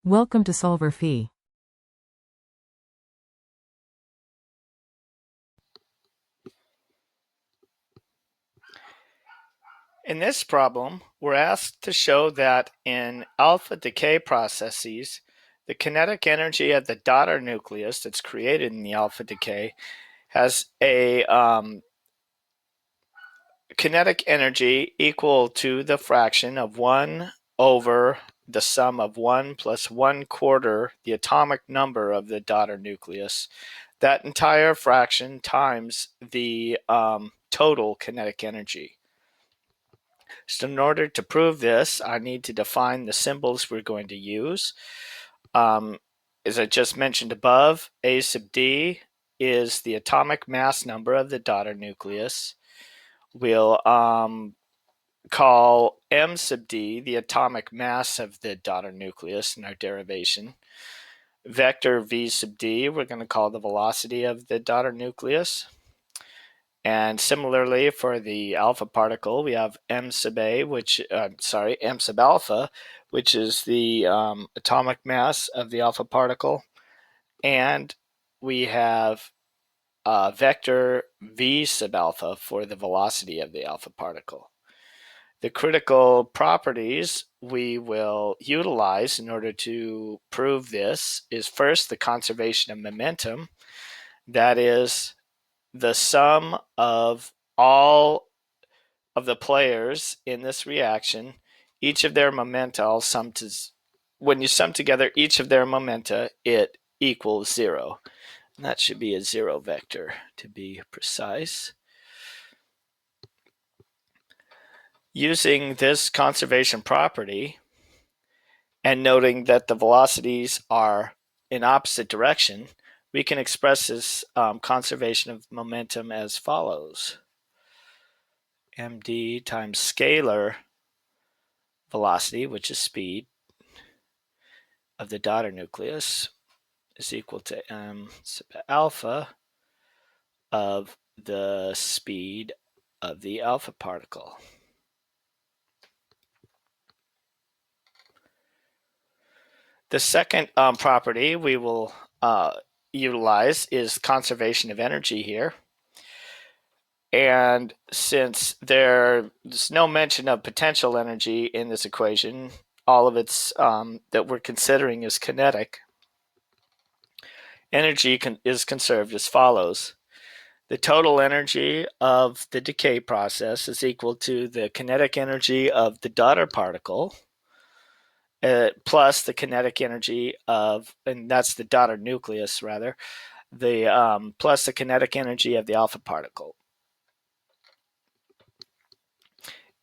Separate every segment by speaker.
Speaker 1: Welcome to solverfy.
Speaker 2: In this problem, we're asked to show that in alpha decay processes, the kinetic energy of the daughter nucleus that's created in the alpha decay has a kinetic energy equal to the fraction of 1 over the sum of 1 plus 1/4 the atomic number of the daughter nucleus. That entire fraction times the total kinetic energy. So in order to prove this, I need to define the symbols we're going to use. As I just mentioned above, A sub d is the atomic mass number of the daughter nucleus. We'll call m sub d the atomic mass of the daughter nucleus in our derivation. Vector v sub d, we're going to call the velocity of the daughter nucleus. And similarly, for the alpha particle, we have m sub a, m sub alpha, which is the atomic mass of the alpha particle, and we have vector v sub alpha for the velocity of the alpha particle. The critical properties we will utilize in order to prove this is first the conservation of momentum. That is the sum of all of the players in this reaction, each of their momenta when you sum together each of their momenta, it equals 0. And that should be a 0 vector to be precise. Using this conservation property and noting that the velocities are in opposite direction, we can express this conservation of momentum as follows. md times scalar velocity, which is speed, of the daughter nucleus is equal to m sub alpha of the speed of the alpha particle. The second property we will utilize is conservation of energy here. And since there's no mention of potential energy in this equation, all of it's that we're considering is kinetic, energy is conserved as follows. The total energy of the decay process is equal to the kinetic energy of the daughter particle plus the kinetic energy of, and that's the daughter nucleus rather, plus the kinetic energy of the alpha particle.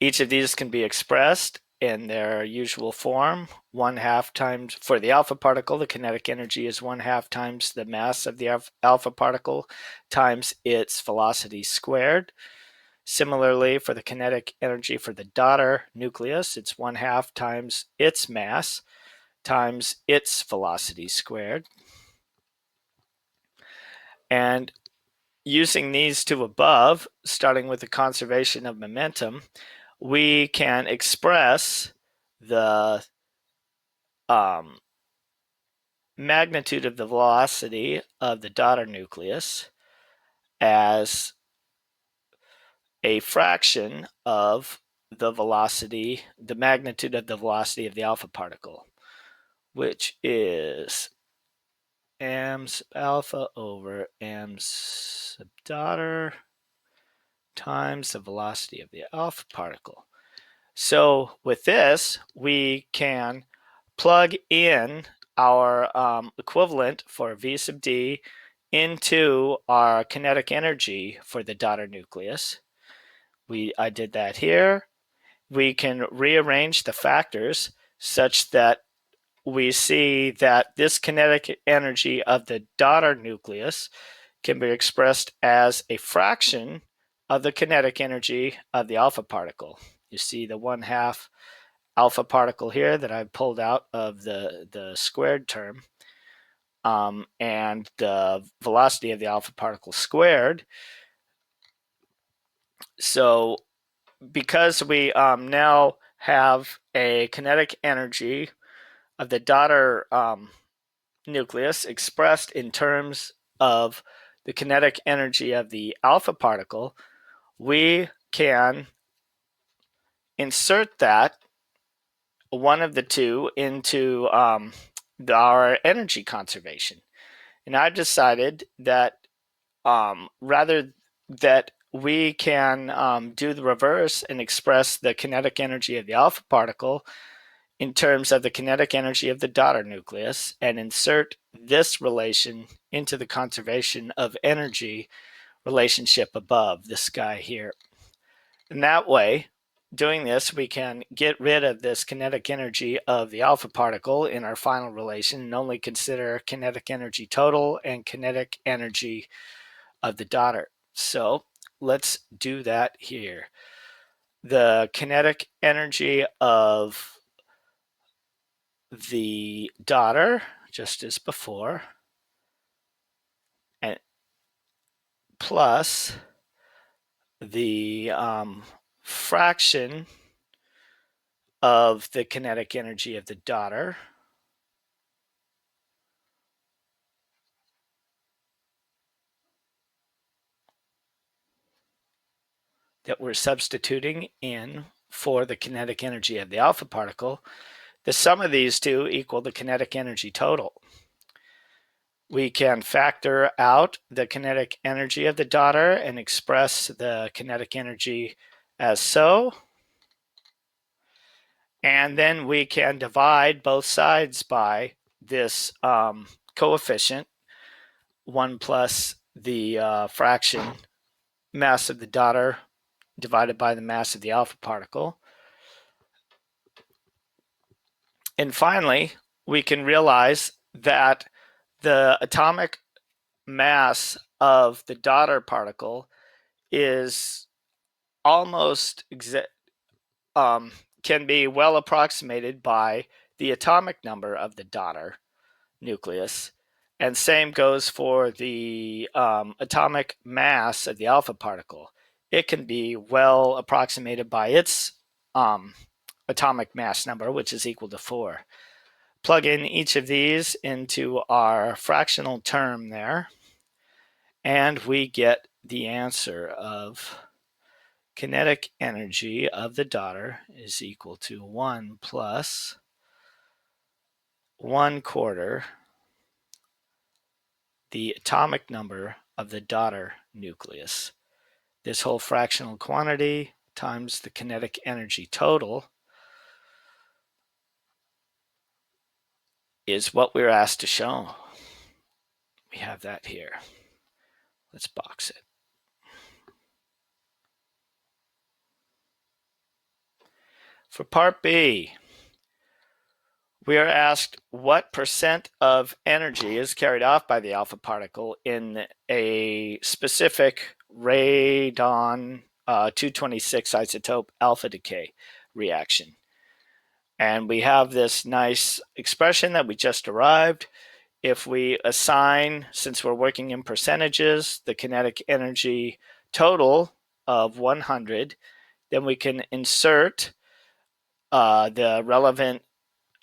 Speaker 2: Each of these can be expressed in their usual form. 1/2 times, for the alpha particle, the kinetic energy is 1/2 times the mass of the alpha particle times its velocity squared. Similarly, for the kinetic energy for the daughter nucleus, it's 1/2 times its mass times its velocity squared. And using these two above, starting with the conservation of momentum, we can express the magnitude of the velocity of the daughter nucleus as a fraction of the magnitude of the velocity of the alpha particle, which is m sub alpha over m sub daughter times the velocity of the alpha particle. So with this, we can plug in our equivalent for v sub d into our kinetic energy for the daughter nucleus. I did that here. We can rearrange the factors such that we see that this kinetic energy of the daughter nucleus can be expressed as a fraction of the kinetic energy of the alpha particle. You see the 1/2 alpha particle here that I pulled out of the squared term, and the velocity of the alpha particle squared. So because we now have a kinetic energy of the daughter nucleus expressed in terms of the kinetic energy of the alpha particle, we can insert that, one of the two, into our energy conservation. And I've decided that rather that we can do the reverse and express the kinetic energy of the alpha particle in terms of the kinetic energy of the daughter nucleus and insert this relation into the conservation of energy relationship above, this guy here. And that way, doing this, we can get rid of this kinetic energy of the alpha particle in our final relation and only consider kinetic energy total and kinetic energy of the daughter. So let's do that here. The kinetic energy of the daughter, just as before, and plus the fraction of the kinetic energy of the daughter that we're substituting in for the kinetic energy of the alpha particle. The sum of these two equal the kinetic energy total. We can factor out the kinetic energy of the daughter and express the kinetic energy as so. And then we can divide both sides by this coefficient, 1 plus the fraction mass of the daughter divided by the mass of the alpha particle. And finally, we can realize that the atomic mass of the daughter particle is almost can be well approximated by the atomic number of the daughter nucleus. And same goes for the atomic mass of the alpha particle. It can be well approximated by its atomic mass number, which is equal to 4. Plug in each of these into our fractional term there, and we get the answer of kinetic energy of the daughter is equal to 1 plus 1/4 the atomic number of the daughter nucleus. This whole fractional quantity times the kinetic energy total is what we're asked to show. We have that here. Let's box it. For part B, we are asked what percent of energy is carried off by the alpha particle in a specific radon 226 isotope alpha decay reaction. And we have this nice expression that we just derived. If we assign, since we're working in percentages, the kinetic energy total of 100, then we can insert the relevant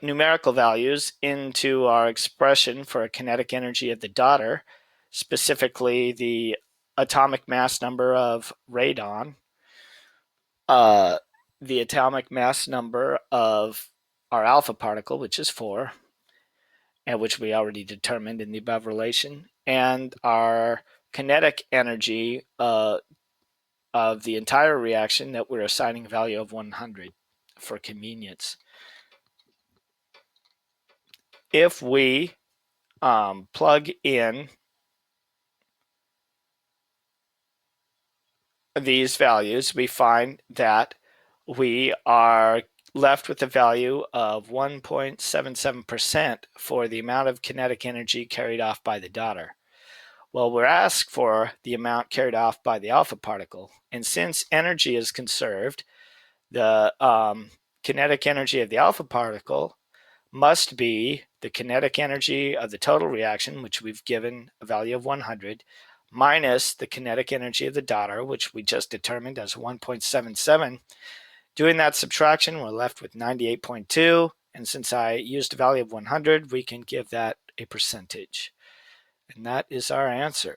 Speaker 2: numerical values into our expression for a kinetic energy of the daughter, specifically the atomic mass number of radon, the atomic mass number of our alpha particle, which is 4, and which we already determined in the above relation, and our kinetic energy of the entire reaction that we're assigning a value of 100 for convenience. If we plug in these values, we find that we are left with a value of 1.77% for the amount of kinetic energy carried off by the daughter. Well, we're asked for the amount carried off by the alpha particle, and since energy is conserved, the kinetic energy of the alpha particle must be the kinetic energy of the total reaction, which we've given a value of 100, minus the kinetic energy of the daughter, which we just determined as 1.77. Doing that subtraction, we're left with 98.2, And since I used a value of 100, we can give that a percentage. And that is our answer.